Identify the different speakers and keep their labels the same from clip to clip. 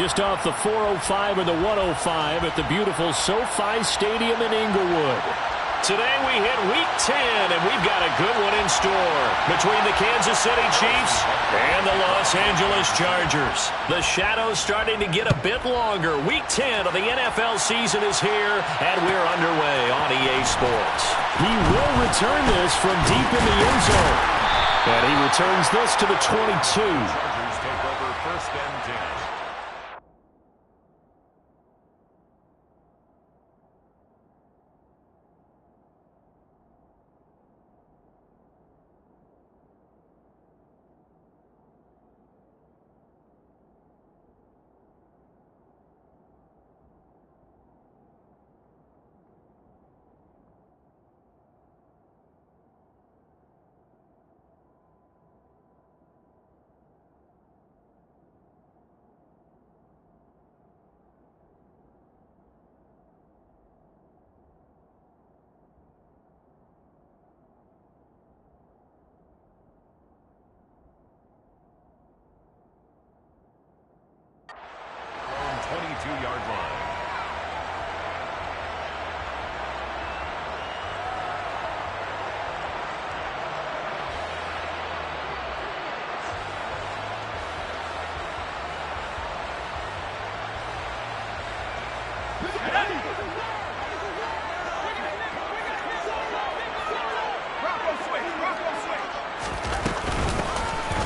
Speaker 1: just off the 405 and the 105 at the beautiful SoFi Stadium in Inglewood. Today we hit Week 10, and we've got a good one in store between the Kansas City Chiefs and the Los Angeles Chargers. The shadow's starting to get a bit longer. Week 10 of the NFL season is here, and we're underway on EA Sports. He will return this from deep in the end zone. And he returns this to the 22.
Speaker 2: Chargers take over first and 10.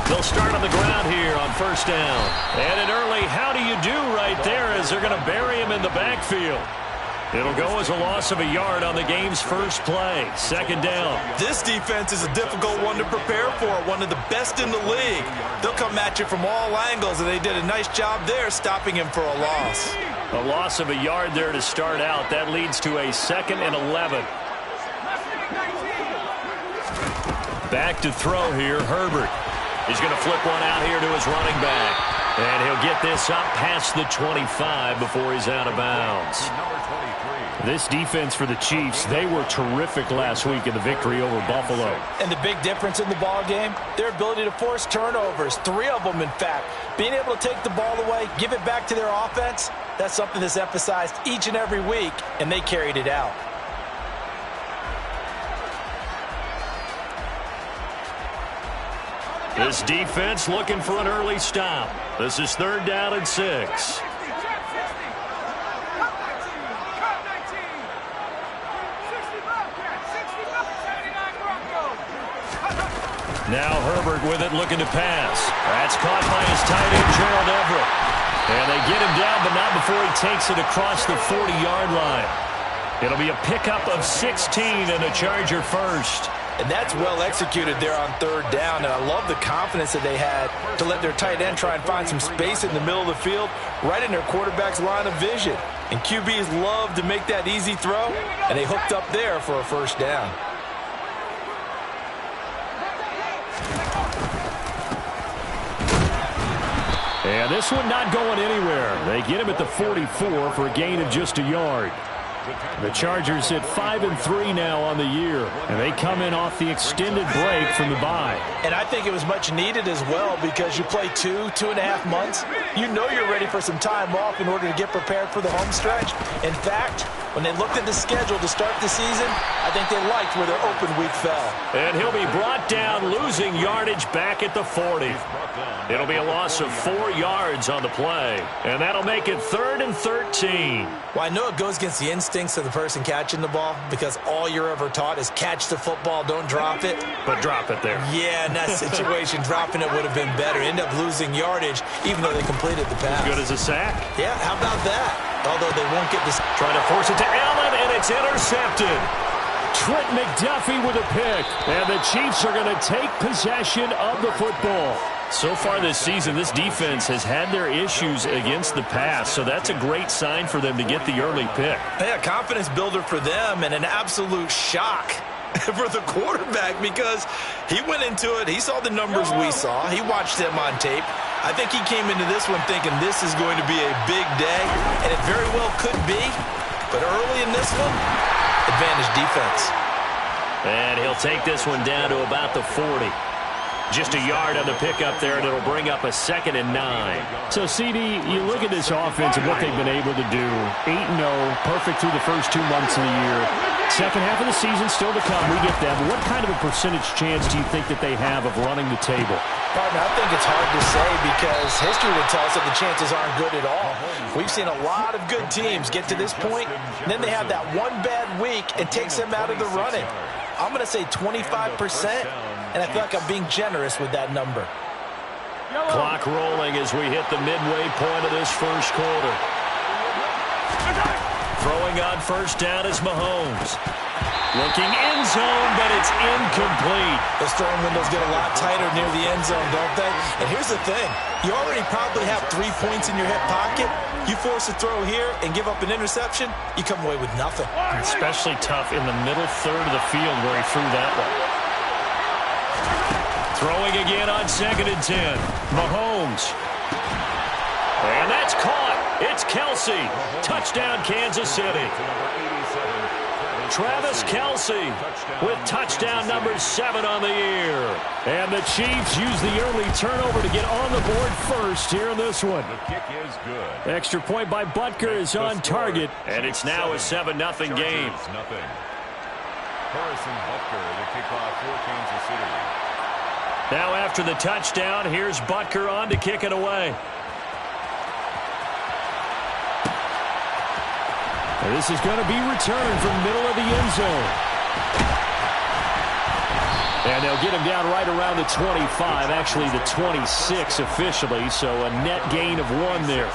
Speaker 1: They'll start on the ground here on first down. And an early how do you do right there as they're going to bury him in the backfield. It'll go as a loss of a yard on the game's first play. Second down.
Speaker 3: This defense is a difficult one to prepare for, one of the best in the league. They'll come at you from all angles, and they did a nice job there stopping him for a loss.
Speaker 1: A loss of a yard there to start out. That leads to a 2nd and 11. Back to throw here, Herbert. He's going to flip one out here to his running back. And he'll get this up past the 25 before he's out of bounds. This defense for the Chiefs, they were terrific last week in the victory over Buffalo.
Speaker 3: And the big difference in the ball game, their ability to force turnovers, 3 of them in fact. Being able to take the ball away, give it back to their offense, that's something that's emphasized each and every week, and they carried it out.
Speaker 1: This defense looking for an early stop. This is 3rd down and 6. Now Herbert with it, looking to pass. That's caught by his tight end, Gerald Everett. And they get him down, but not before he takes it across the 40-yard line. It'll be a pickup of 16 and a Charger first.
Speaker 3: And that's well executed there on 3rd down, and I love the confidence that they had to let their tight end try and find some space in the middle of the field, right in their quarterback's line of vision. And QBs love to make that easy throw, and they hooked up there for a first down.
Speaker 1: And this one not going anywhere. They get him at the 44 for a gain of just a yard. The Chargers at 5-3 now on the year, and they come in off the extended break from the bye.
Speaker 3: And I think it was much needed as well because you play 2.5 months. You know you're ready for some time off in order to get prepared for the home stretch. In fact, when they looked at the schedule to start the season, I think they liked where their open week fell.
Speaker 1: And he'll be brought down, losing yardage back at the 40. It'll be a loss of 4 yards on the play, and that'll make it 3rd and 13.
Speaker 3: Well, I know it goes against the instincts of the person catching the ball because all you're ever taught is catch the football, don't drop it.
Speaker 1: But drop it there.
Speaker 3: Yeah, in that situation, dropping it would have been better. End up losing yardage, even though they completed the pass.
Speaker 1: Good as a sack.
Speaker 3: Yeah, how about that? Although they won't get this.
Speaker 1: Trying to force it to Allen, and it's intercepted. Trent McDuffie with a pick. And the Chiefs are going to take possession of the football. So far this season, this defense has had their issues against the pass, so that's a great sign for them to get the early pick.
Speaker 3: Yeah, confidence builder for them and an absolute shock for the quarterback because he went into it. He saw the numbers we saw. He watched them on tape. I think he came into this one thinking this is going to be a big day, and it very well could be. But early in this one, advantage defense.
Speaker 1: And he'll take this one down to about the 40. Just a yard on the pickup there, and it'll bring up a 2nd and 9.
Speaker 4: So, CD, you look at this offense and what they've been able to do. 8-0, perfect through the first 2 months of the year. Second half of the season still to come. We get that. But what kind of a percentage chance do you think that they have of running the table?
Speaker 3: Partner, I think it's hard to say because history would tell us that the chances aren't good at all. We've seen a lot of good teams get to this point, and then they have that one bad week and takes them out of the running. I'm going to say 25%, and I feel like I'm being generous with that number.
Speaker 1: Clock rolling as we hit the midway point of this first quarter. Throwing on first down is Mahomes. Looking end zone, but it's incomplete.
Speaker 3: Those throwing windows get a lot tighter near the end zone, don't they? And here's the thing. You already probably have 3 points in your hip pocket. You force a throw here and give up an interception, you come away with nothing.
Speaker 4: Especially tough in the middle third of the field where he threw that one.
Speaker 1: Throwing again on 2nd and 10. Mahomes. And that's caught. It's Kelsey. Touchdown, Kansas City. Travis Kelsey with touchdown number 7 on the year.
Speaker 4: And the Chiefs use the early turnover to get on the board first here in this one.
Speaker 2: The kick is good.
Speaker 4: Extra point by Butker is on target.
Speaker 1: And it's now a 7-0 game.
Speaker 2: Nothing. Harrison Butker, the kickoff for Kansas City.
Speaker 1: Now after the touchdown, here's Butker on to kick it away.
Speaker 4: And this is going to be returned from middle of the end zone. And they'll get him down right around the 25, actually the 26 officially, so a net gain of 1 there.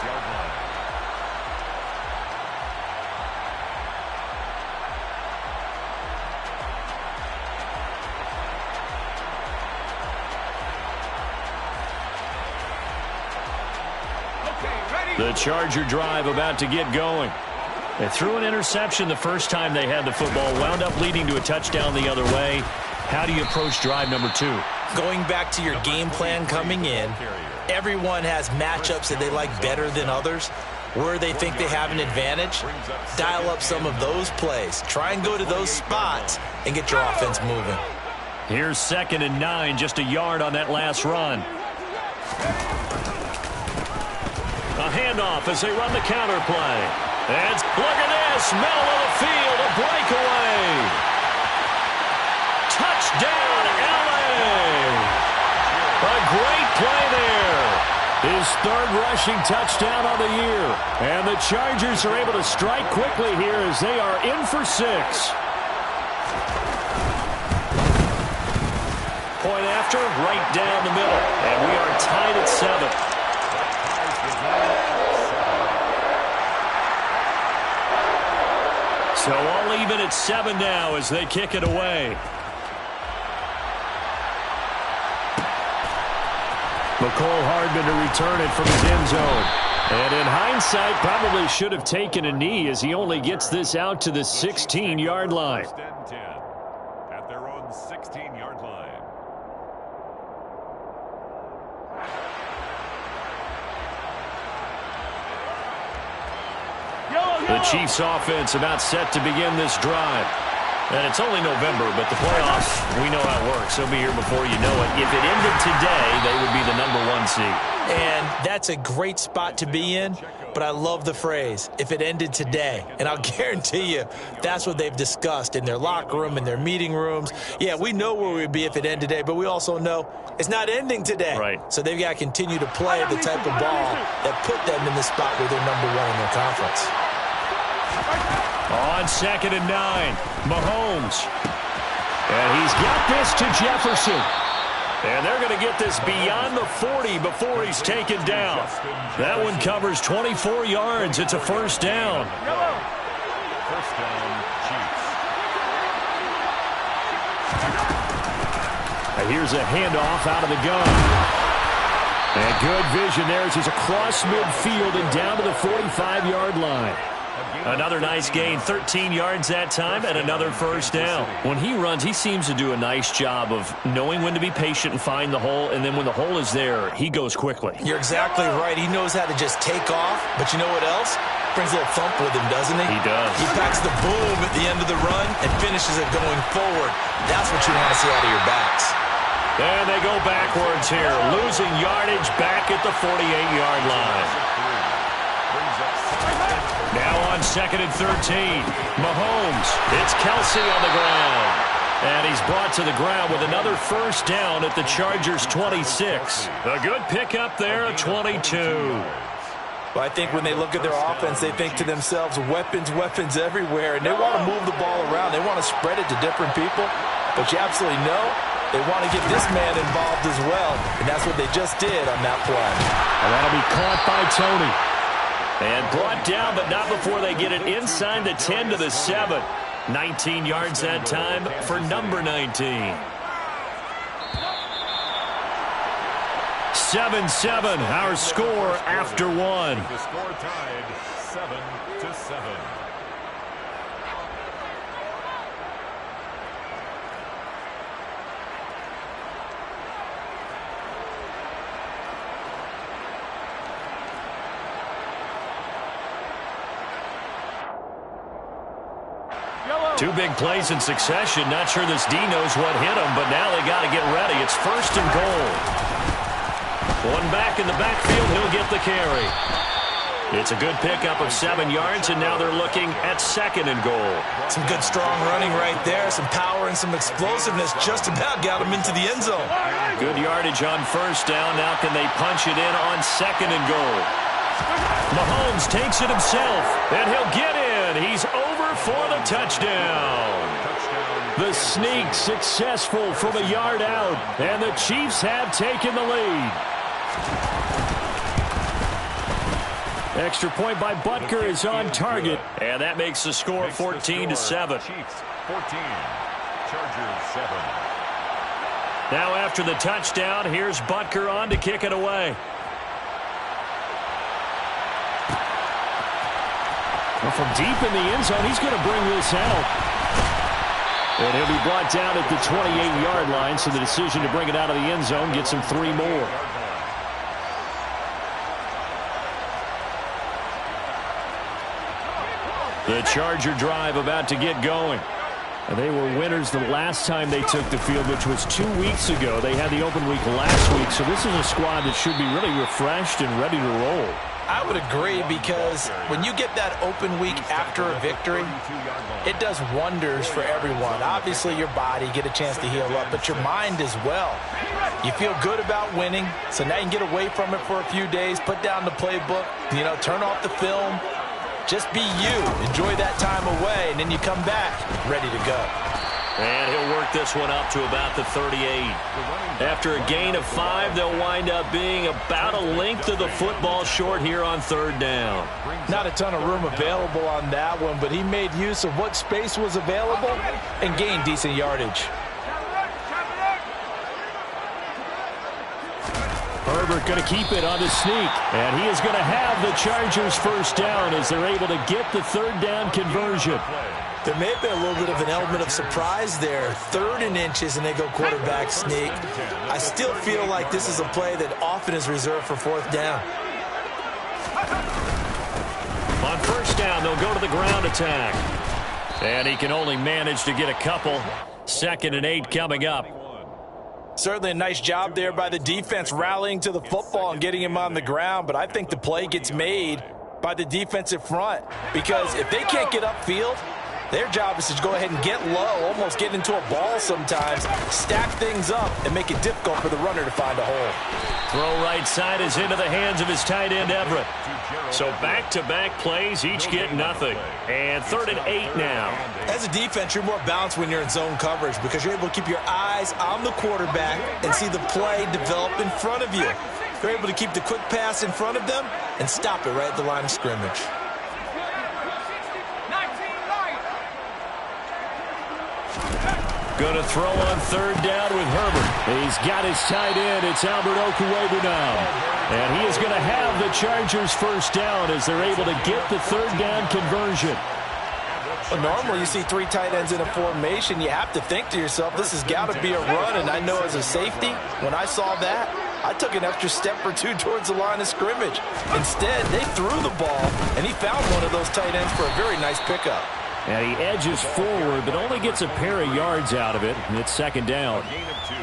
Speaker 1: The Charger drive about to get going. They threw an interception the first time they had the football, wound up leading to a touchdown the other way. How do you approach drive number 2?
Speaker 3: Going back to your game plan coming in, everyone has matchups that they like better than others. Where they think they have an advantage, dial up some of those plays. Try and go to those spots and get your offense moving.
Speaker 1: Here's 2nd and 9, just a yard on that last run. A handoff as they run the counter play. And look at this, middle of the field, a breakaway. Touchdown, LA. A great play there.
Speaker 4: His 3rd rushing touchdown on the year. And the Chargers are able to strike quickly here as they are in for 6.
Speaker 1: Point after, right down the middle. And we are tied at 7. So all even at 7 now as they kick it away.
Speaker 4: McCole Hardman to return it from his end zone. And in hindsight, probably should have taken a knee as he only gets this out to the 16-yard line.
Speaker 2: First and 10 at their own 16-yard line.
Speaker 1: The Chiefs offense about set to begin this drive. And it's only November, but the playoffs, we know how it works. They'll be here before you know it. If it ended today, they would be the number 1 seed.
Speaker 3: And that's a great spot to be in, but I love the phrase, if it ended today. And I'll guarantee you that's what they've discussed in their locker room, in their meeting rooms. Yeah, we know where we'd be if it ended today, but we also know it's not ending today.
Speaker 1: Right.
Speaker 3: So they've got to continue to play the type of ball that put them in the spot where they're number 1 in their conference.
Speaker 1: On 2nd and 9, Mahomes. And he's got this to Jefferson. And they're going to get this beyond the 40 before he's taken down. That one covers 24 yards. It's a first down.
Speaker 2: First down, Chiefs.
Speaker 4: And here's a handoff out of the gun. And good vision there as he's across midfield and down to the 45-yard line.
Speaker 1: Another nice gain, 13 yards that time, and another first down. When he runs, he seems to do a nice job of knowing when to be patient and find the hole, and then when the hole is there, he goes quickly.
Speaker 3: You're exactly right. He knows how to just take off, but you know what else? Brings a little thump with him, doesn't he?
Speaker 1: He does.
Speaker 3: He packs the boom at the end of the run and finishes it going forward. That's what you want to see out of your backs.
Speaker 1: And they go backwards here, losing yardage back at the 48-yard line. Now on 2nd and 13. Mahomes. It's Kelsey on the ground. And he's brought to the ground with another first down at the Chargers' 26. A good pickup there at 22.
Speaker 3: Well, I think when they look at their offense, they think to themselves, weapons, weapons everywhere. And they want to move the ball around. They want to spread it to different people. But you absolutely know they want to get this man involved as well. And that's what they just did on that play.
Speaker 4: And that'll be caught by Tony.
Speaker 1: And brought down, but not before they get it inside the 10 to the 7. 19 yards that time for number 19. 7-7, our score after one.
Speaker 2: The score tied 7-7.
Speaker 1: Two big plays in succession. Not sure this D knows what hit him, but now they got to get ready. It's 1st and goal. One back in the backfield. He'll get the carry. It's a good pickup of 7 yards, and now they're looking at 2nd and goal.
Speaker 3: Some good strong running right there. Some power and some explosiveness just about got him into the end zone.
Speaker 1: Good yardage on 1st down. Now can they punch it in on 2nd and goal? Mahomes takes it himself, and he'll get in. He's over for the touchdown. The sneak successful from a yard out, and the Chiefs have taken the lead. Extra point by Butker is on target, and that makes the score 14-7.
Speaker 2: Chiefs 14, Chargers 7.
Speaker 1: Now after the touchdown, here's Butker on to kick it away.
Speaker 4: Well, from deep in the end zone, he's going to bring this out. And he'll be brought down at the 28-yard line, so the decision to bring it out of the end zone gets him 3 more. The Charger drive about to get going. And they were winners the last time they took the field, which was 2 weeks ago. They had the open week last week, so this is a squad that should be really refreshed and ready to roll.
Speaker 3: I would agree, because when you get that open week after a victory, it does wonders for everyone. Obviously, your body, get a chance to heal up, but your mind as well. You feel good about winning, so now you can get away from it for a few days, put down the playbook, turn off the film. Just be you. Enjoy that time away, and then you come back ready to go.
Speaker 1: And he'll work this one up to about the 38. After a gain of 5, they'll wind up being about a length of the football short here on 3rd down.
Speaker 3: Not a ton of room available on that one, but he made use of what space was available and gained decent yardage.
Speaker 4: Herbert going to keep it on the sneak, and he is going to have the Chargers 1st down as they're able to get the 3rd down conversion.
Speaker 3: There may have been a little bit of an element of surprise there. 3rd and inches, and they go quarterback sneak. I still feel like this is a play that often is reserved for 4th down.
Speaker 1: On 1st down, they'll go to the ground attack. And he can only manage to get a couple. 2nd and 8 coming up.
Speaker 3: Certainly a nice job there by the defense rallying to the football and getting him on the ground, but I think the play gets made by the defensive front, because if they can't get upfield, their job is to go ahead and get low, almost get into a ball sometimes, stack things up, and make it difficult for the runner to find a hole.
Speaker 1: Throw right side is into the hands of his tight end, Everett. So back-to-back plays, each get nothing. And 3rd and 8 now.
Speaker 3: As a defense, you're more balanced when you're in zone coverage, because you're able to keep your eyes on the quarterback and see the play develop in front of you. You're able to keep the quick pass in front of them and stop it right at the line of scrimmage.
Speaker 1: Going to throw on 3rd down with Herbert.
Speaker 4: He's got his tight end. It's Albert Okuebu now. And he is going to have the Chargers 1st down as they're able to get the 3rd down conversion.
Speaker 3: Well, normally you see 3 tight ends in a formation. You have to think to yourself, this has got to be a run. And I know as a safety, when I saw that, I took an extra step or 2 towards the line of scrimmage. Instead, they threw the ball, and he found one of those tight ends for a very nice pickup.
Speaker 4: And he edges forward, but only gets a pair of yards out of it, and it's 2nd down.
Speaker 2: A gain of 2.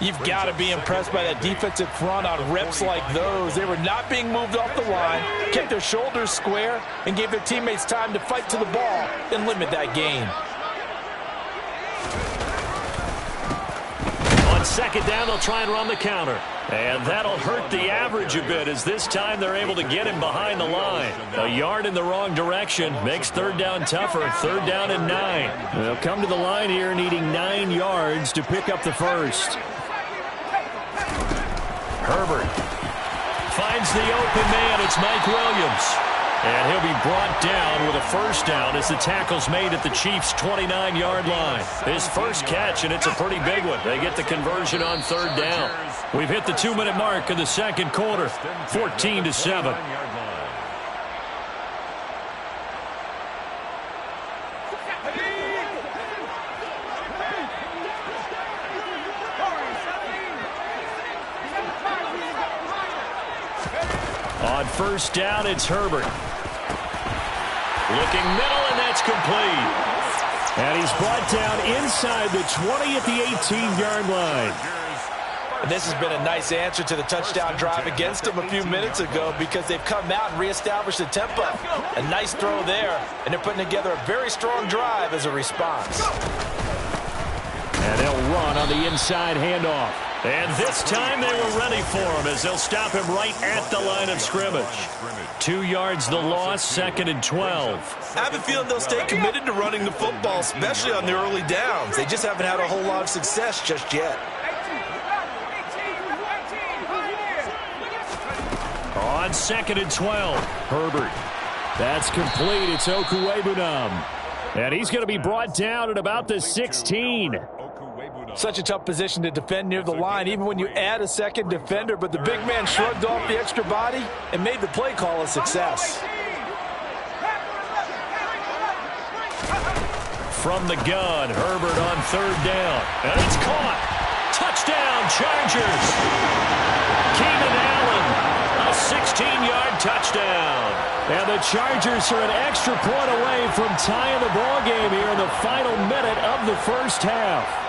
Speaker 3: You've got to be impressed by that defensive front on reps like those. They were not being moved off the line, kept their shoulders square, and gave their teammates time to fight to the ball and limit that gain.
Speaker 1: On second down, they'll try and run the counter. And that'll hurt the average a bit as this time they're able to get him behind the line. A yard in the wrong direction makes third down tougher. Third down and 9. They'll come to the line here needing 9 yards to pick up the first. Herbert finds the open man. It's Mike Williams. And he'll be brought down with a first down as the tackle's made at the Chiefs' 29-yard line. His first catch, and it's a pretty big one. They get the conversion on third down. We've hit the 2-minute mark in the second quarter, 14-7. On first down, it's Herbert. Looking middle, and that's complete. And he's brought down inside the 20 at the 18-yard line.
Speaker 3: And this has been a nice answer to the touchdown drive against them a few minutes ago because they've come out and reestablished the tempo. A nice throw there, and they're putting together a very strong drive as a response.
Speaker 1: And they'll run on the inside handoff. And this time they were ready for him as they'll stop him right at the line of scrimmage. 2 yards the loss, second and 12.
Speaker 3: I have a feeling they'll stay committed to running the football, especially on the early downs. They just haven't had a whole lot of success just yet.
Speaker 1: On second and 12, Herbert. That's complete. It's Okuwebunam. And he's going to be brought down at about the 16.
Speaker 3: Such a tough position to defend near the line, even when you add a second defender. But the big man shrugged off the extra body and made the play call a success.
Speaker 1: From the gun, Herbert on third down. And it's caught. Touchdown, Chargers. Keenan Allen, a 16-yard touchdown. And the Chargers are an extra point away from tying the ball game here in the final minute of the first half.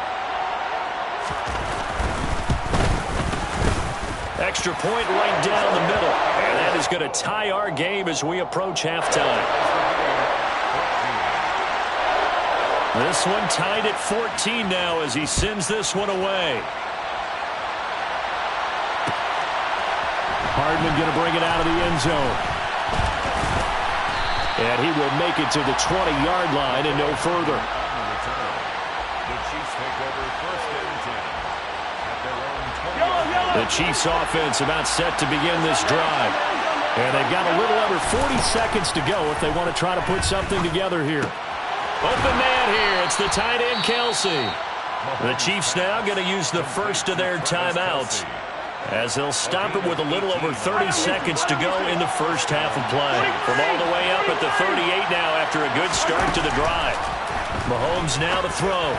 Speaker 1: Extra point right down the middle. And that is going to tie our game as we approach halftime. This one tied at 14 now as he sends this one away. Hardman going to bring it out of the end zone. And he will make it to the 20-yard line and no further.
Speaker 2: The Chiefs take over first and 10.
Speaker 1: The Chiefs offense about set to begin this drive. And they've got a little over 40 seconds to go if they want to try to put something together here. Open man here. It's the tight end, Kelsey. The Chiefs now going to use the first of their timeouts as they'll stop it with a little over 30 seconds to go in the first half of play. From all the way up at the 38 now after a good start to the drive. Mahomes now to throw.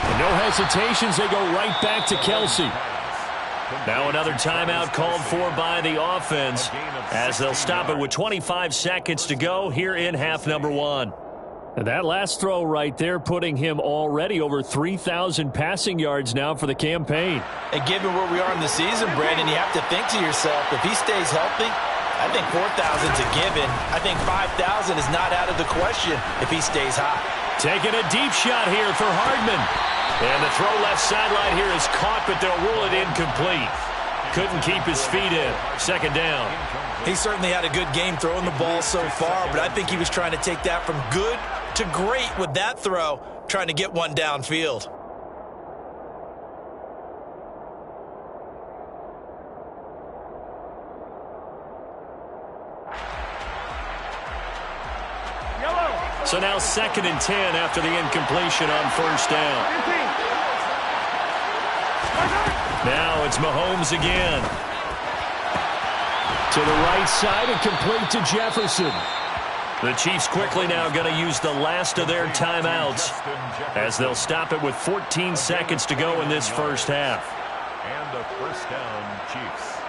Speaker 1: And no hesitations, they go right back to Kelsey. Now another timeout called for by the offense as they'll stop it with 25 seconds to go here in half number 1. And that last throw right there putting him already over 3,000 passing yards now for the campaign.
Speaker 3: And given where we are in the season, Brandon, you have to think to yourself, if he stays healthy, I think 4,000's a given. I think 5,000 is not out of the question if he stays hot.
Speaker 1: Taking a deep shot here for Hardman. And the throw left sideline here is caught, but they'll rule it incomplete. Couldn't keep his feet in. Second down.
Speaker 3: He certainly had a good game throwing the ball so far, but I think he was trying to take that from good to great with that throw, trying to get one downfield.
Speaker 1: So now second and 10 after the incompletion on first down. Now it's Mahomes again. To the right side and complete to Jefferson. The Chiefs quickly now going to use the last of their timeouts as they'll stop it with 14 seconds to go in this first half.
Speaker 2: And a first down, Chiefs.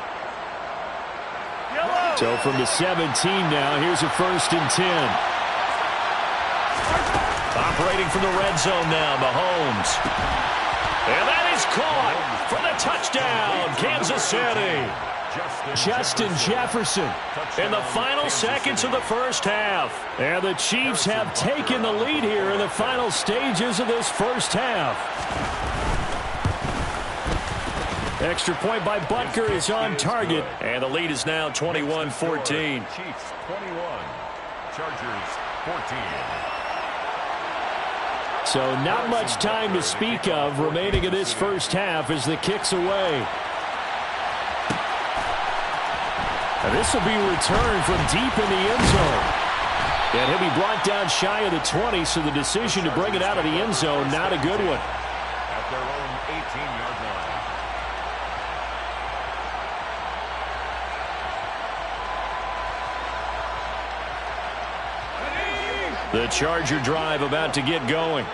Speaker 1: So from the 17 now, here's a first and 10. Operating from the red zone now, Mahomes. And that is caught for the touchdown, Kansas City.
Speaker 4: Justin Jefferson.
Speaker 1: In the final seconds of the first half.
Speaker 4: And the Chiefs have taken the lead here in the final stages of this first half. Extra point by Butker is on target.
Speaker 1: And the lead is now 21-14.
Speaker 2: Chiefs 21, Chargers 14.
Speaker 4: So not much time to speak of remaining in this first half as the kick's away. And this will be returned from deep in the end zone. And he'll be brought down shy of the 20, so the decision to bring it out of the end zone, not a good one.
Speaker 2: At their own 18-yard line.
Speaker 1: The Charger drive about to get going.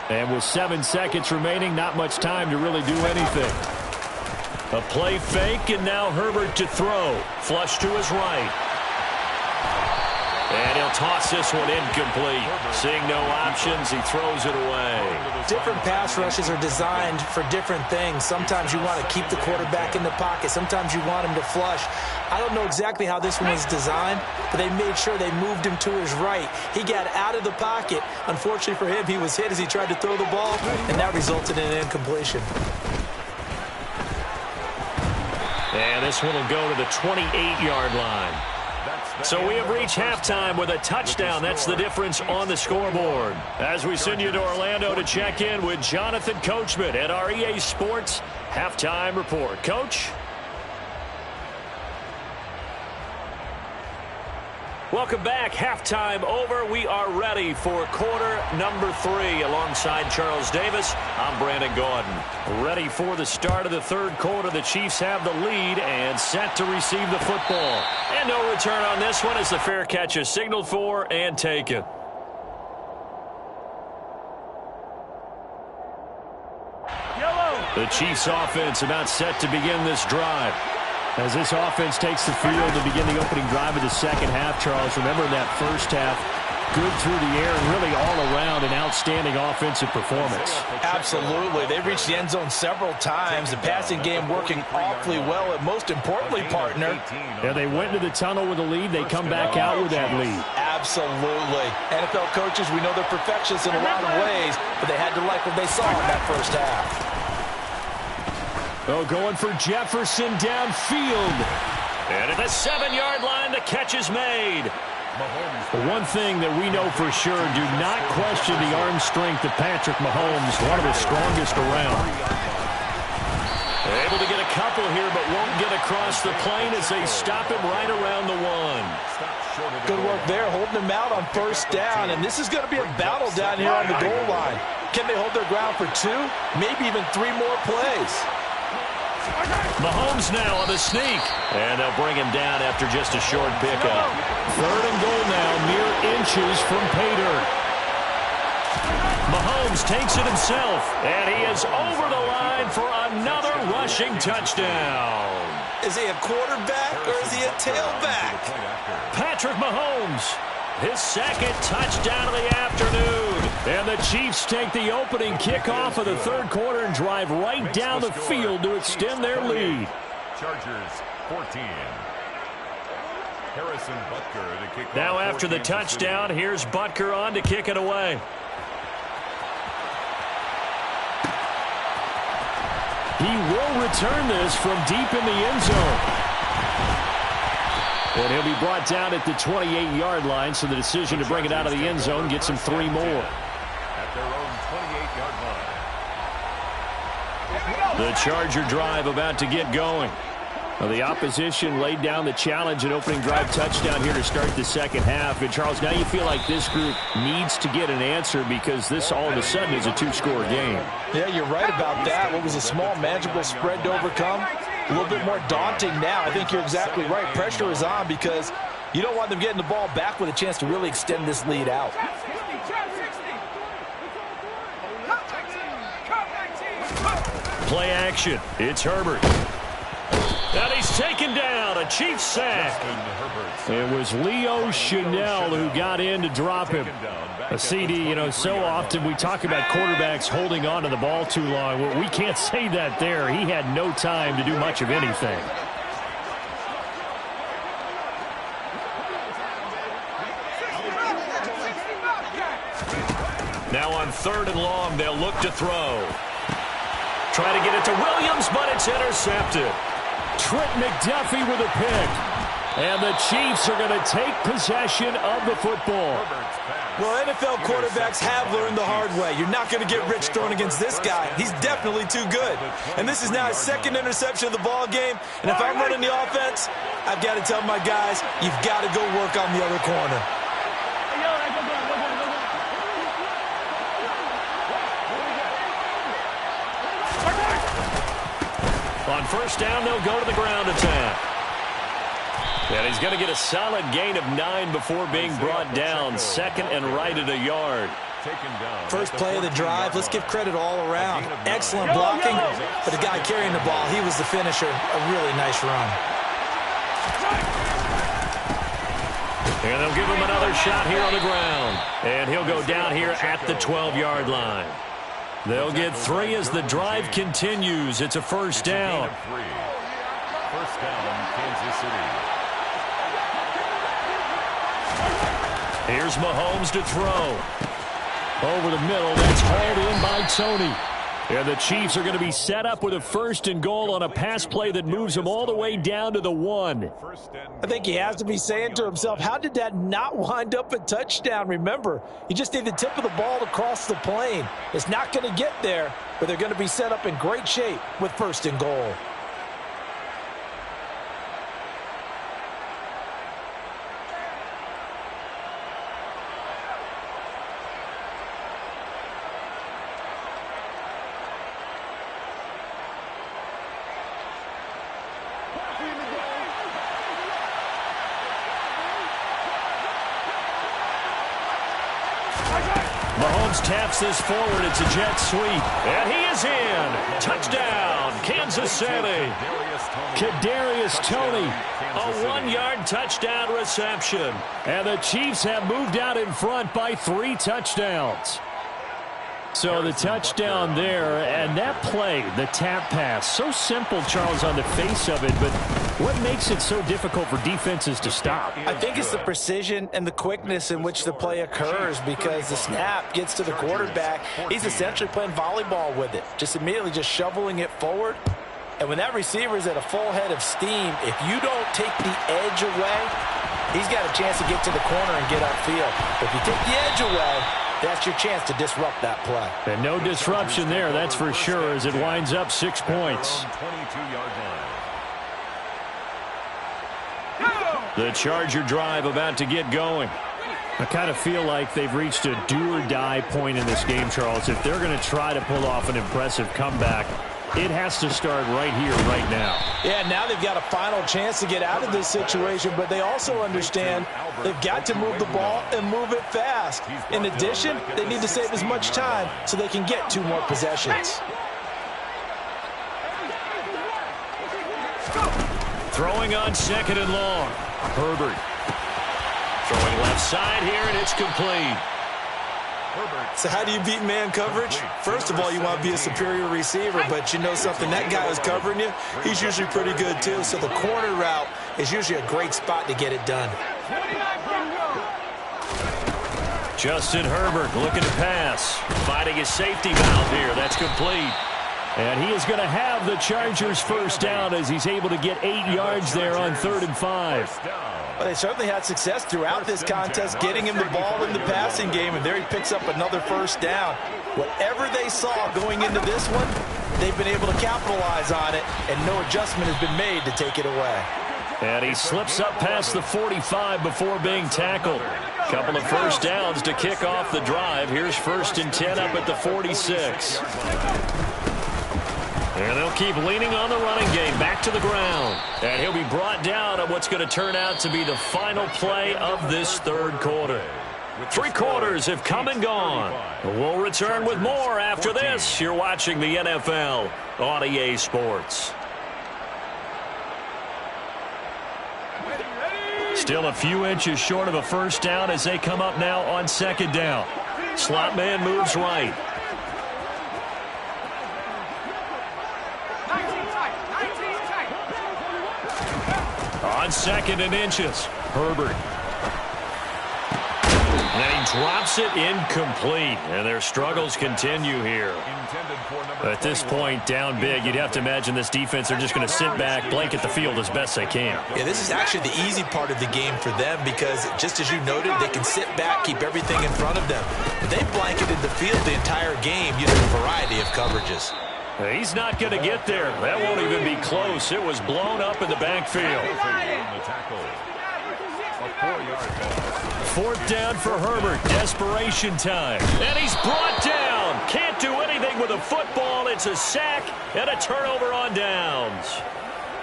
Speaker 4: And with 7 seconds remaining, not much time to really do anything.
Speaker 1: A play fake, and now Herbert to throw. Flush to his right. And he'll toss this one incomplete. Seeing no options, he throws it away.
Speaker 3: Different pass rushes are designed for different things. Sometimes you want to keep the quarterback in the pocket. Sometimes you want him to flush. I don't know exactly how this one was designed, but they made sure they moved him to his right. He got out of the pocket. Unfortunately for him, he was hit as he tried to throw the ball, and that resulted in an incompletion.
Speaker 1: And this one will go to the 28-yard line. So we have reached halftime with a touchdown. That's the difference on the scoreboard. As we send you to Orlando to check in with Jonathan Coachman at our EA Sports Halftime Report. Coach? Welcome back. Halftime over. We are ready for quarter number 3. Alongside Charles Davis, I'm Brandon Gordon. Ready for the start of the third quarter. The Chiefs have the lead and set to receive the football. And no return on this one as the fair catch is signaled for and taken. The Chiefs offense about set to begin this drive.
Speaker 4: As this offense takes the field to begin the opening drive of the second half, Charles, remember in that first half, good through the air and really all around an outstanding offensive performance.
Speaker 3: Absolutely. They reached the end zone several times. The passing game working awfully well, and most importantly, partner.
Speaker 4: Yeah, they went into the tunnel with a lead. They come back out with that lead.
Speaker 3: Absolutely. NFL coaches, we know they're perfectionists in a lot of ways, but they had to like what they saw in that first half.
Speaker 4: Oh, going for Jefferson downfield.
Speaker 1: And at the 7-yard line, the catch is made.
Speaker 4: The one thing that we know for sure, do not question the arm strength of Patrick Mahomes, one of the strongest around.
Speaker 1: Able to get a couple here, but won't get across the plane as they stop him right around the 1.
Speaker 3: Good work there, holding him out on first down, and this is going to be a battle down here on the goal line. Can they hold their ground for 2, maybe even 3 more plays?
Speaker 1: Mahomes now on the sneak. And they'll bring him down after just a short pickup.
Speaker 4: 3rd and goal now, mere inches from pay dirt.
Speaker 1: Mahomes takes it himself. And he is over the line for another rushing touchdown.
Speaker 3: Is he a quarterback or is he a tailback?
Speaker 1: Patrick Mahomes, his second touchdown of the afternoon.
Speaker 4: And the Chiefs take the opening kickoff of the third quarter and drive right down the field to extend their lead.
Speaker 2: Chargers 14. Harrison Butker to kick off.
Speaker 1: Now after the touchdown, here's Butker on to kick it away.
Speaker 4: He will return this from deep in the end zone. And he'll be brought down at the 28-yard line, so the decision to bring it out of the end zone gets him 3 more.
Speaker 2: At their own 28-yard line.
Speaker 1: The Charger drive about to get going.
Speaker 4: Well, the opposition laid down the challenge and opening drive touchdown here to start the second half. And, Charles, now you feel like this group needs to get an answer because this all of a sudden is a 2-score game.
Speaker 3: Yeah, you're right about that. What was a small, manageable spread to overcome? A little bit more daunting now. I think you're exactly right. Pressure is on because you don't want them getting the ball back with a chance to really extend this lead out.
Speaker 1: Play action. It's Herbert. And he's He's taken down. A Chiefs sack.
Speaker 4: It was Leo Chanel who got in to drop him. A CD, so often we talk about quarterbacks holding on to the ball too long. Well, we can't say that there. He had no time to do much of anything.
Speaker 1: Now on 3rd and long, they'll look to throw. Try to get it to Williams, but it's intercepted.
Speaker 4: Trent McDuffie with a pick. And the Chiefs are going to take possession of the football.
Speaker 3: Well, NFL quarterbacks have learned the hard way. You're not going to get rich throwing against this guy. He's definitely too good. And this is now his 2nd interception of the ball game. And if I'm running the offense, I've got to tell my guys, you've got to go work on the other corner.
Speaker 1: On 1st down, they'll go to the ground attack. And he's going to get a solid gain of 9 before being brought down. 2nd and right at a yard.
Speaker 3: First play of the drive, let's give credit all around. Excellent blocking, but the guy carrying the ball, he was the finisher. A really nice run.
Speaker 1: And they'll give him another shot here on the ground. And he'll go down here at the 12-yard line. They'll get 3 as the drive continues. It's a 1st down.
Speaker 2: 1st down, Kansas City.
Speaker 1: Here's Mahomes to throw.
Speaker 4: Over the middle, that's hauled in by Tony. And the Chiefs are going to be set up with a 1st and goal on a pass play that moves them all the way down to the 1.
Speaker 3: I think he has to be saying to himself, how did that not wind up a touchdown? Remember, you just need the tip of the ball to cross the plane. It's not going to get there, but they're going to be set up in great shape with 1st and goal.
Speaker 1: Mahomes taps this forward. It's a jet sweep. And he is in. Touchdown, Kansas City.
Speaker 4: Kadarius Toney.
Speaker 1: A 1-yard touchdown reception.
Speaker 4: And the Chiefs have moved out in front by 3 touchdowns. So the touchdown there, and that play, the tap pass, so simple, Charles, on the face of it, but what makes it so difficult for defenses to stop?
Speaker 3: I think it's the precision and the quickness in which the play occurs, because the snap gets to the quarterback. He's essentially playing volleyball with it, just immediately just shoveling it forward. And when that receiver is at a full head of steam, if you don't take the edge away, he's got a chance to get to the corner and get upfield. If you take the edge away, that's your chance to disrupt that play.
Speaker 4: And no disruption there, that's for sure, as it winds up 6 points.
Speaker 1: The Charger drive about to get going.
Speaker 4: I kind of feel like they've reached a do-or-die point in this game, Charles. If they're going to try to pull off an impressive comeback, it has to start right here, right now.
Speaker 3: Yeah, now they've got a final chance to get out of this situation, but they also understand they've got to move the ball and move it fast. In addition, they need to save as much time so they can get 2 more possessions.
Speaker 1: Throwing on 2nd and long. Herbert. Throwing left side here, and it's complete.
Speaker 3: So how do you beat man coverage? First of all, you want to be a superior receiver, but you know something, that guy who's covering you, he's usually pretty good too. So the corner route is usually a great spot to get it done.
Speaker 1: Justin Herbert looking to pass. Finding his safety valve here. That's complete.
Speaker 4: And he is going to have the Chargers 1st down as he's able to get 8 yards there on 3rd and 5.
Speaker 3: Well, they certainly had success throughout this contest getting him the ball in the passing game, and there he picks up another 1st down. Whatever they saw going into this one, they've been able to capitalize on it, and no adjustment has been made to take it away.
Speaker 1: And he slips up past the 45 before being tackled. Couple of 1st downs to kick off the drive. Here's 1st and 10 up at the 46. And they'll keep leaning on the running game back to the ground. And he'll be brought down on what's going to turn out to be the final play of this 3rd quarter. 3 quarters have come and gone. We'll return with more after this. You're watching the NFL on EA Sports. Still a few inches short of a first down as they come up now on second down. Slot man moves right. On second and inches, Herbert. And he drops it incomplete, and their struggles continue here. At this point, down big, you'd have to imagine this defense are just going to sit back, blanket the field as best they can.
Speaker 3: Yeah, this is actually the easy part of the game for them because, just as you noted, they can sit back, keep everything in front of them. They blanketed the field the entire game using a variety of coverages.
Speaker 1: He's not going to get there. That won't even be close. It was blown up in the backfield. Fourth down for Herbert. Desperation time. And he's brought down. Can't do anything with a football. It's a sack and a turnover on downs.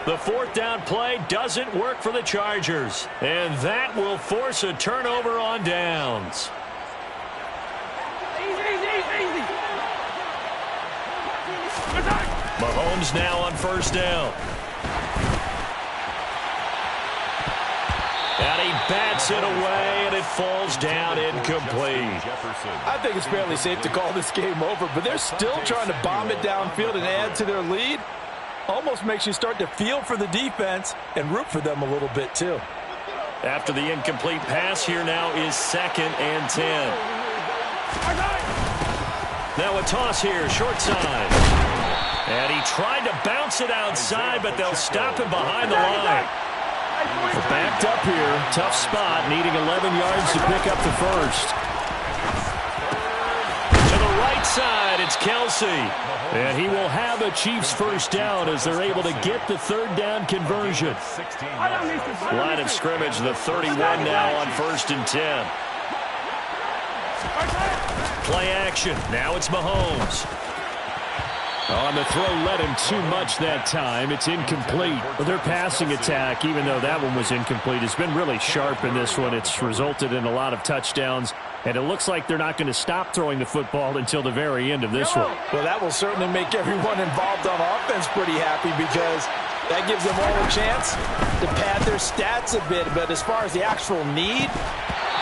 Speaker 1: The fourth down play doesn't work for the Chargers. And that will force a turnover on downs. Mahomes now on first down. And he bats it away, and it falls down incomplete.
Speaker 5: I think it's fairly safe to call this game over, but they're still trying to bomb it downfield and add to their lead. Almost makes you start to feel for the defense and root for them a little bit, too.
Speaker 1: After the incomplete pass, here now is 2nd and 10. Now a toss here, short side. And he tried to bounce it outside, but they'll stop him behind the line.
Speaker 4: Backed up here. Tough spot, needing 11 yards to pick up the first.
Speaker 1: To the right side, it's Kelsey. And he will have a Chiefs first down as they're able to get the third down conversion. Line of scrimmage, the 31 now on 1st and 10. Play action. Now it's Mahomes.
Speaker 4: On the throw, led him too much that time. It's incomplete. But their passing attack, even though that one was incomplete, has been really sharp in this one. It's resulted in a lot of touchdowns, and it looks like they're not going to stop throwing the football until the very end of this one.
Speaker 5: Well, that will certainly make everyone involved on offense pretty happy because that gives them all a chance to pad their stats a bit. But as far as the actual need,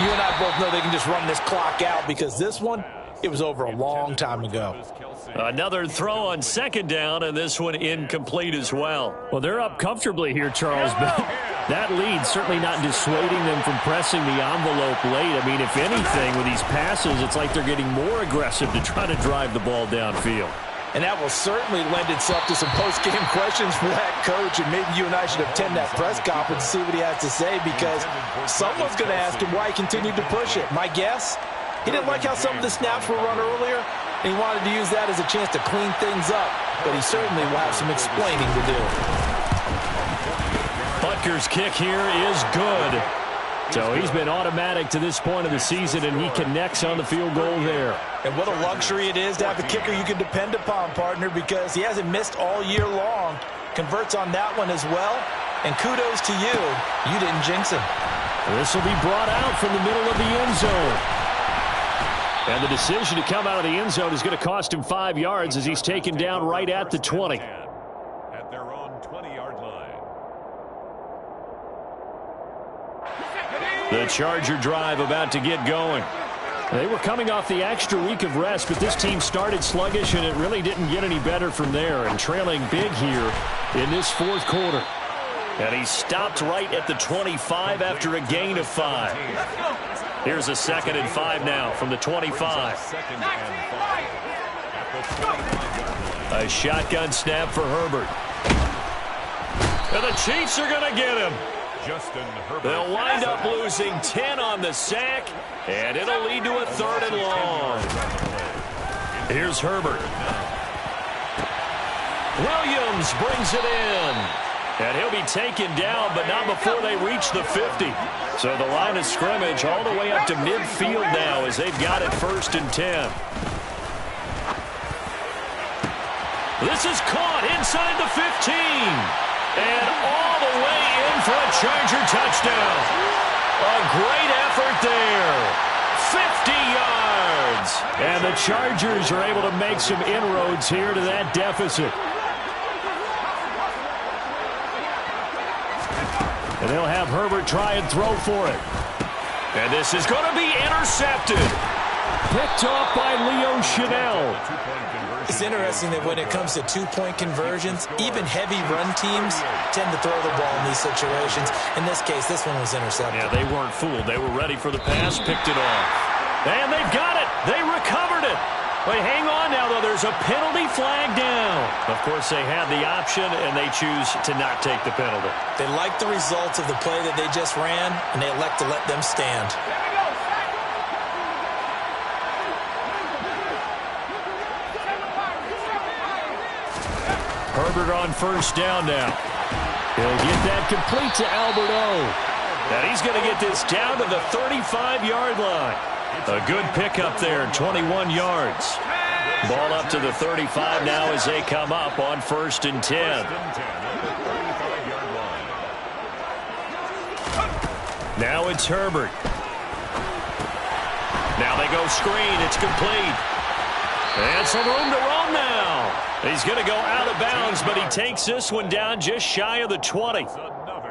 Speaker 5: you and I both know they can just run this clock out because this one, it was over a long time ago.
Speaker 1: Another throw on 2nd down, and this one incomplete as well.
Speaker 4: Well, they're up comfortably here, Charles, but that lead certainly not dissuading them from pressing the envelope late. I mean, if anything, with these passes, it's like they're getting more aggressive to try to drive the ball downfield.
Speaker 5: And that will certainly lend itself to some post-game questions for that coach, and maybe you and I should attend that press conference and see what he has to say because someone's going to ask him why he continued to push it. My guess, he didn't like how some of the snaps were run earlier. He wanted to use that as a chance to clean things up, but he certainly will have some explaining to do.
Speaker 1: Butker's kick here is good.
Speaker 4: So he's been automatic to this point of the season, and he connects on the field goal there.
Speaker 5: And what a luxury it is to have a kicker you can depend upon, partner, because he hasn't missed all year long. Converts on that one as well. And kudos to you. You didn't jinx him.
Speaker 4: This will be brought out from the middle of the end zone. And the decision to come out of the end zone is going to cost him 5 yards as he's taken down right at the 20.
Speaker 2: At their own 20-yard line.
Speaker 1: The Charger drive about to get going.
Speaker 4: They were coming off the extra week of rest, but this team started sluggish, and it really didn't get any better from there. And trailing big here in this fourth quarter.
Speaker 1: And he stopped right at the 25 after a gain of 5. Here's a 2nd and 5 now from the 25. A shotgun snap for Herbert. And the Chiefs are going to get him. They'll wind up losing 10 on the sack, and it'll lead to a 3rd and long. Here's Herbert. Williams brings it in. And he'll be taken down, but not before they reach the 50. So the line of scrimmage all the way up to midfield now as they've got it 1st and 10. This is caught inside the 15. And all the way in for a Charger touchdown. A great effort there. 50 yards.
Speaker 4: And the Chargers are able to make some inroads here to that deficit. And they'll have Herbert try and throw for it.
Speaker 1: And this is going to be intercepted.
Speaker 4: Picked off by Leo Chanel.
Speaker 5: It's interesting that when it comes to two-point conversions, even heavy run teams tend to throw the ball in these situations. In this case, this one was intercepted.
Speaker 1: Yeah, they weren't fooled. They were ready for the pass, picked it off. And they've got it. They recovered it. But hang on now, though. There's a penalty flag down. Of course, they had the option, and they choose to not take the penalty.
Speaker 5: They like the results of the play that they just ran, and they elect to let them stand.
Speaker 1: Herbert on first down now.
Speaker 4: He'll get that complete to Albert O.
Speaker 1: And he's going to get this down to the 35-yard line. A good pickup there, 21 yards. Ball up to the 35 now as they come up on 1st and 10. Now it's Herbert. Now they go screen. It's complete. And some room to roam now. He's going to go out of bounds, but he takes this one down just shy of the 20.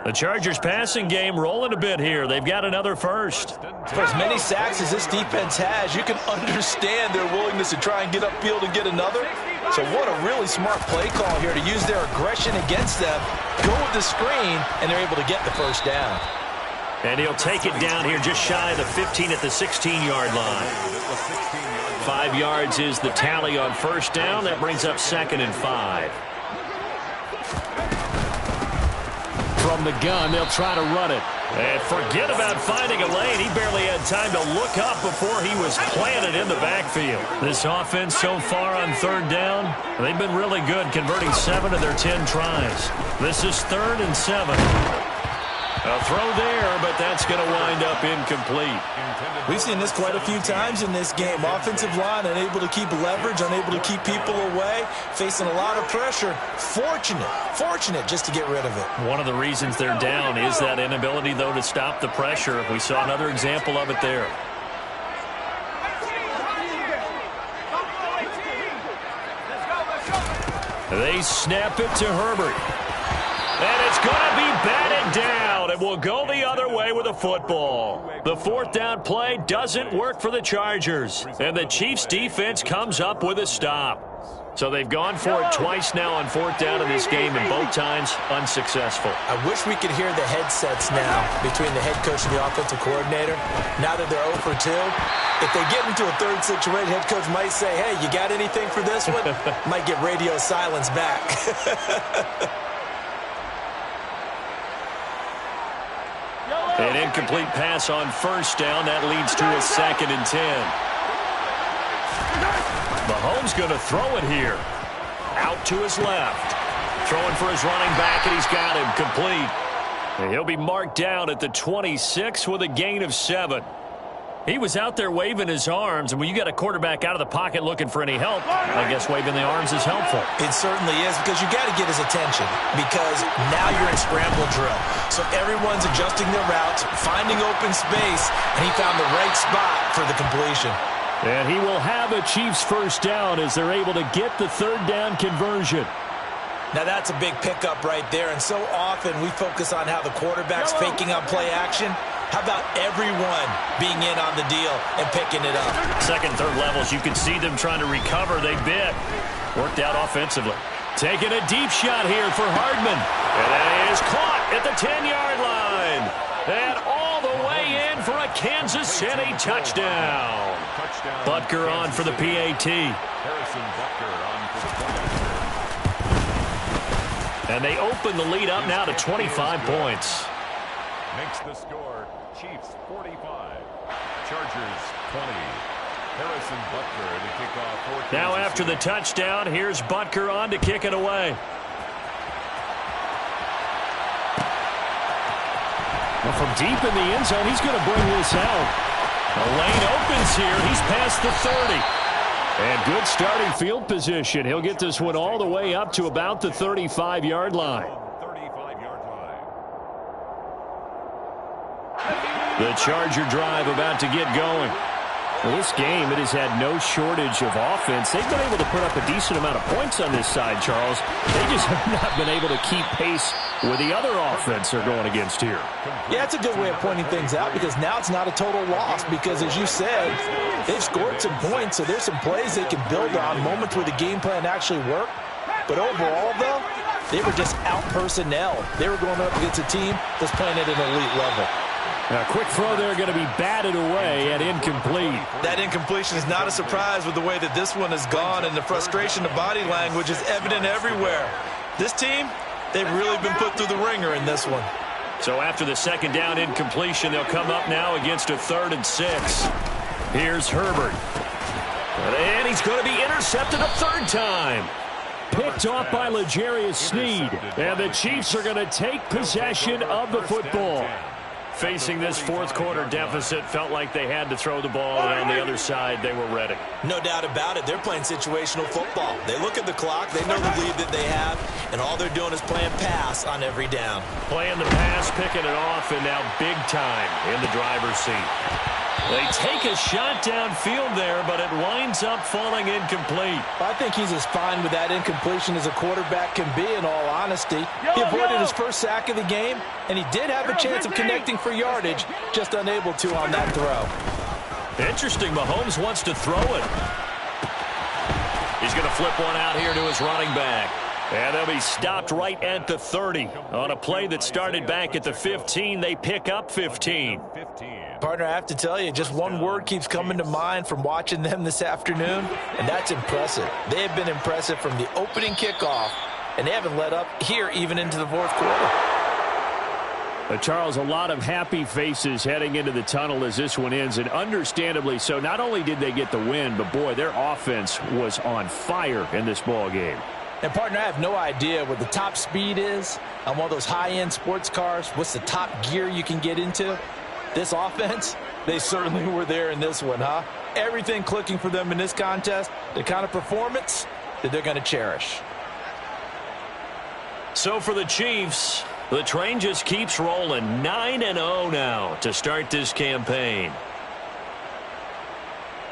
Speaker 1: The Chargers passing game rolling a bit here. They've got another first.
Speaker 5: For as many sacks as this defense has, you can understand their willingness to try and get upfield and get another. So what a really smart play call here to use their aggression against them, go with the screen, and they're able to get the first down.
Speaker 1: And he'll take it down here just shy of the 15 at the 16-yard line. 5 yards is the tally on first down. That brings up 2nd and 5.
Speaker 4: From the gun, they'll try to run it.
Speaker 1: And forget about finding a lane. He barely had time to look up before he was planted in the backfield. This offense so far on 3rd down, they've been really good, converting 7 of their 10 tries. This is 3rd and 7. A throw there, but that's going to wind up incomplete.
Speaker 5: We've seen this quite a few times in this game. Offensive line unable to keep leverage, unable to keep people away, facing a lot of pressure. Fortunate just to get rid of it.
Speaker 1: One of the reasons they're down is that inability, though, to stop the pressure. We saw another example of it there. They snap it to Herbert. And it's going to be batted down. It will go the other way with a football. The 4th down play doesn't work for the Chargers. And the Chiefs' defense comes up with a stop. So they've gone for it twice now on 4th down in this game, and both times unsuccessful.
Speaker 5: I wish we could hear the headsets now between the head coach and the offensive coordinator. Now that they're 0 for 2, if they get into a 3rd situation, head coach might say, hey, you got anything for this one? Might get radio silence back.
Speaker 1: An incomplete pass on first down. That leads to a 2nd and 10. Mahomes going to throw it here. Out to his left. Throwing for his running back, and he's got him complete. And he'll be marked down at the 26 with a gain of 7. He was out there waving his arms, and when you got a quarterback out of the pocket looking for any help, I guess waving the arms is helpful.
Speaker 5: It certainly is, because you got to get his attention, because now you're in scramble drill. So everyone's adjusting their routes, finding open space, and he found the right spot for the completion.
Speaker 4: And he will have a Chiefs first down as they're able to get the 3rd down conversion.
Speaker 5: Now that's a big pickup right there, and so often we focus on how the quarterback's faking on play action. How about everyone being in on the deal and picking it up?
Speaker 1: 2nd, 3rd levels, you can see them trying to recover. They bit. Worked out offensively. Taking a deep shot here for Hardman. And that is caught at the 10-yard line. And all the way in for a Kansas City touchdown. Butker on for the PAT. And they open the lead up now to 25 points.
Speaker 2: Makes the score Chiefs 45, Chargers 20. Harrison Butker to kick off.
Speaker 1: Now after the touchdown, here's Butker on to kick it away.
Speaker 4: Well, from deep in the end zone, he's going to bring this out.
Speaker 1: The lane opens here. He's past the 30.
Speaker 4: And good starting field position. He'll get this one all the way up to about the 35-yard line.
Speaker 1: The Charger drive about to get going.
Speaker 4: Well, this game, it has had no shortage of offense. They've been able to put up a decent amount of points on this side, Charles. They just have not been able to keep pace with the other offense they're going against here.
Speaker 5: Yeah, it's a good way of pointing things out because now it's not a total loss because, as you said, they've scored some points, so there's some plays they can build on, moments where the game plan actually worked. But overall, though, they were just out personnel. They were going up against a team that's playing at an elite level.
Speaker 4: A quick throw there going to be batted away and incomplete.
Speaker 3: That incompletion is not a surprise with the way that this one has gone, and the frustration of body language is evident everywhere. This team, they've really been put through the ringer in this one.
Speaker 1: So after the second down incompletion, they'll come up now against a 3rd and 6. Here's Herbert. And he's going to be intercepted a 3rd time.
Speaker 4: Picked off by L'Jarius Sneed. And the Chiefs are going to take possession of the football.
Speaker 1: Facing this fourth quarter deficit, felt like they had to throw the ball, and on the other side, they were ready.
Speaker 5: No doubt about it. They're playing situational football. They look at the clock. They know the lead that they have, and all they're doing is playing pass on every down.
Speaker 1: Playing the pass, picking it off, and now big time in the driver's seat. They take a shot downfield there, but it winds up falling incomplete.
Speaker 5: I think he's as fine with that incompletion as a quarterback can be, in all honesty. He avoided his first sack of the game, and he did have a chance of connecting for yardage, just unable to on that throw.
Speaker 1: Interesting, Mahomes wants to throw it. He's going to flip one out here to his running back. And they'll be stopped right at the 30. On a play that started back at the 15, they pick up 15.
Speaker 5: Partner, I have to tell you, just one word keeps coming to mind from watching them this afternoon, and that's impressive. They have been impressive from the opening kickoff, and they haven't let up here even into the fourth quarter.
Speaker 4: Charles, a lot of happy faces heading into the tunnel as this one ends, and understandably so. Not only did they get the win, but, boy, their offense was on fire in this ball game.
Speaker 5: And, partner, I have no idea what the top speed is on one of those high-end sports cars. What's the top gear you can get into? This offense, they certainly were there in this one, huh? Everything clicking for them in this contest, the kind of performance that they're going to cherish.
Speaker 1: So for the Chiefs, the train just keeps rolling. 9-0 now to start this campaign.